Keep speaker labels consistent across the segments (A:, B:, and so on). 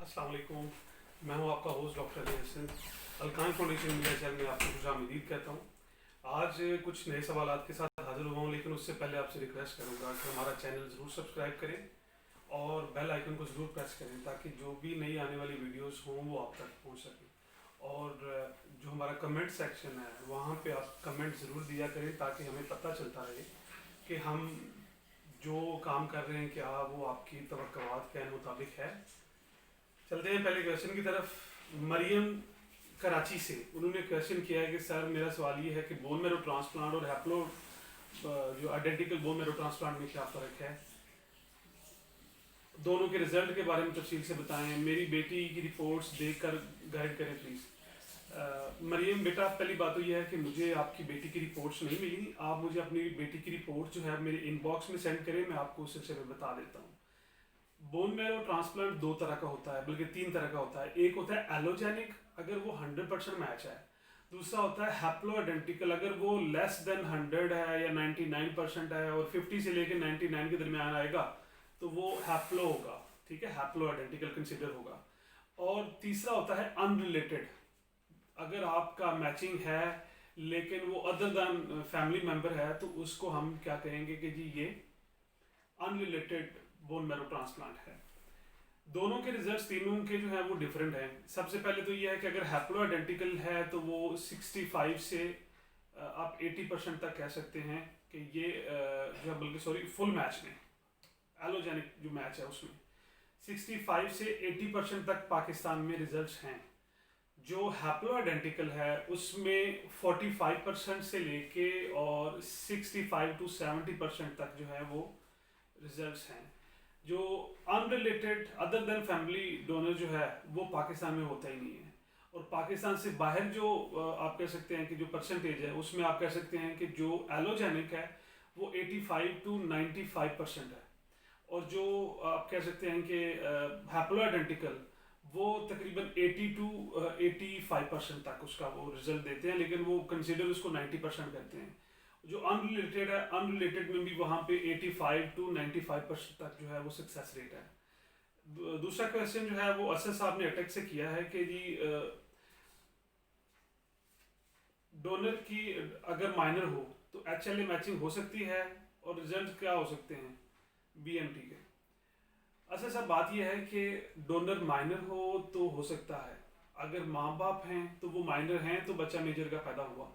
A: अस्सलाम वालेकुम। मैं हूं आपका host doctor Ali Hasan. Alkan foundation media channel में आपको खुशामदीद कहता हूं। आज कुछ नए सवालात के साथ हाजिर हुआ हूं, लेकिन उससे पहले आपसे रिक्वेस्ट करूंगा कि हमारा चैनल ज़रूर सब्सक्राइब करें और बेल आइकन को ज़रूर प्रेस करें ताकि जो भी नई आने वाली वीडियोस हों वो आप तक पहुंच सकें। और जो हमारा कमेंट सेक्शन है वहाँ पे आप कमेंट ज़रूर दिया करें ताकि हमें पता चलता रहे कि हम जो काम कर रहे हैं क्या वो आपकी तवक्कुआत के मुताबिक है। चलते हैं पहले क्वेश्चन की तरफ। मरियम कराची से उन्होंने क्वेश्चन किया है कि सर मेरा सवाल ये है कि बोन मेरो ट्रांसप्लांट और हैप्लो जो आइडेंटिकल बोन मेरो ट्रांसप्लांट में क्या फ़र्क है, दोनों के रिजल्ट के बारे में तफसील से बताएं, मेरी बेटी की रिपोर्ट्स देखकर गाइड करें प्लीज़। मरियम बेटा, पहली बात तो यह है कि मुझे आपकी बेटी की रिपोर्ट्स नहीं मिली। आप मुझे अपनी बेटी की रिपोर्ट जो है मेरे इनबॉक्स में सेंड करें, मैं आपको उस सिलसिले में बता देता हूँ। बोन मैरो ट्रांसप्लांट दो तरह का होता है, बल्कि तीन तरह का होता है। एक होता है एलोजेनिक, अगर वो 100% मैच है। दूसरा होता है हैप्लो आइडेंटिकल, अगर वो लेस देन 100 है या 99% है और 50 से लेकर 99 के दरमियान आएगा तो वो हैप्लो होगा, ठीक है, हैप्लो आइडेंटिकल कंसिडर होगा। और तीसरा होता है अनरिलेटेड, अगर आपका मैचिंग है लेकिन वो अदर दैन फैमिली मेम्बर है तो उसको हम क्या कहेंगे कि जी ये अनरिलेटेड बोन मैरो ट्रांसप्लांट है। दोनों के रिजल्ट्स तीनों के जो है वो डिफरेंट हैं। सबसे पहले तो ये है कि अगर हैप्लो आइडेंटिकल है तो वो 65 से आप 80% तक कह सकते हैं कि ये जो है, बल्कि सॉरी फुल मैच में, एलोजेनिक जो मैच है उसमें 65 से 80% तक पाकिस्तान में रिजल्ट्स हैं। जो हैप्लो आइडेंटिकल है उसमें 45% से लेके और 65 to 70% तक जो है वो रिजल्ट्स हैं। जो unrelated other than family donor जो है वो पाकिस्तान में होता ही नहीं है। और पाकिस्तान से बाहर जो आप कह सकते हैं कि जो परसेंटेज है उसमें आप कह सकते हैं कि जो एलोजेनिक है वो 85 to 95% है। और जो आप कह सकते हैं कि हैप्लो आइडेंटिकल वो तकरीबन 80 to 85% तक उसका वो रिजल्ट देते हैं, लेकिन वो कंसिडर उसको 90% करते हैं। जो अनरिलेटेड है, अनरिलेटेड में भी वहाँ पे 85 to 95% तक जो है वो सक्सेस रेट है। दूसरा क्वेश्चन जो है वो असद साहब ने अटैक से किया है कि जी डोनर की अगर माइनर हो तो HLA मैचिंग हो सकती है और रिजल्ट क्या हो सकते हैं BMT के। असद साहब बात यह है कि डोनर माइनर हो तो हो सकता है, अगर माँ बाप हैं तो वो माइनर हैं तो बच्चा मेजर का पैदा हुआ।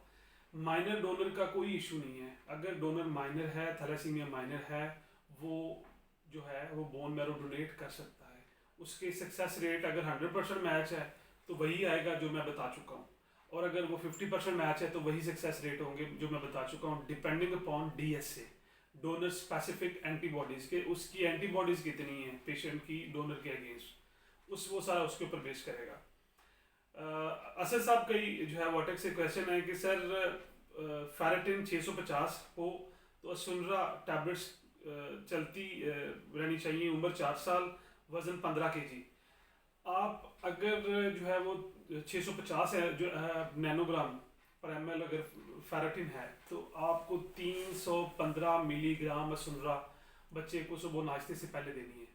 A: माइनर डोनर का कोई इशू नहीं है, अगर डोनर माइनर है, थैलेसीमिया माइनर है, वो जो है वो बोन मैरो डोनेट कर सकता है। उसके सक्सेस रेट अगर 100% मैच है तो वही आएगा जो मैं बता चुका हूँ, और अगर वो 50% मैच है तो वही सक्सेस रेट होंगे जो मैं बता चुका हूँ, depending upon DSA, donor specific antibodies के, उसकी एंटीबॉडीज़ कितनी है पेशेंट की डोनर के अगेंस्ट, वो सारा उसके ऊपर बेस करेगा। असद साहब कई जो है वाटक से क्वेश्चन है कि सर फेरेटिन 650 हो तो असुनरा टैबलेट्स चलती रहनी चाहिए, उम्र 4 साल, वज़न 15 kg। आप अगर जो है वो 650 है जो नैनोग्राम पर ml अगर फेरेटिन है तो आपको 315 मिलीग्राम असुनरा बच्चे को सुबह नाश्ते से पहले देनी है।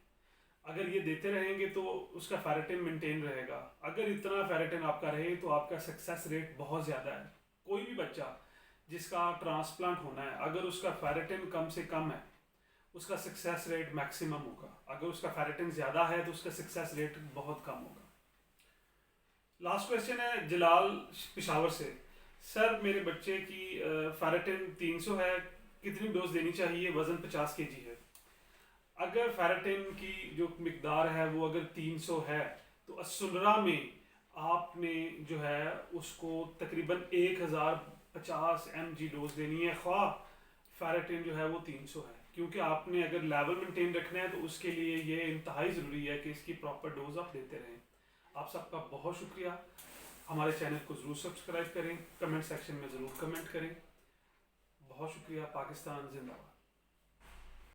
A: अगर ये देते रहेंगे तो उसका फेरेटिन मेंटेन रहेगा। अगर इतना फेरेटिन आपका रहे तो आपका सक्सेस रेट बहुत ज़्यादा है। कोई भी बच्चा जिसका ट्रांसप्लांट होना है, अगर उसका फेरेटिन कम से कम है उसका सक्सेस रेट मैक्सिमम होगा, अगर उसका फेरेटिन ज़्यादा है तो उसका सक्सेस रेट बहुत कम होगा। लास्ट क्वेश्चन है जलाल पेशावर से, सर मेरे बच्चे की फेरेटिन 300 है, कितनी डोज देनी चाहिए, वज़न 50 kg है। अगर फेरेटिन की जो मिकदार है वो अगर 300 है तो असुनरा में आपने जो है उसको तकरीबन 1050 mg डोज देनी है, ख्वा फेरेटिन जो है वो 300 है, क्योंकि आपने अगर लेवल मेंटेन रखना है तो उसके लिए ये इंतहाई ज़रूरी है कि इसकी प्रॉपर डोज आप देते रहें। आप सबका बहुत शुक्रिया। हमारे चैनल को ज़रूर सब्सक्राइब करें, कमेंट सेक्शन में ज़रूर कमेंट करें। बहुत शुक्रिया। पाकिस्तान जिंदाबाद।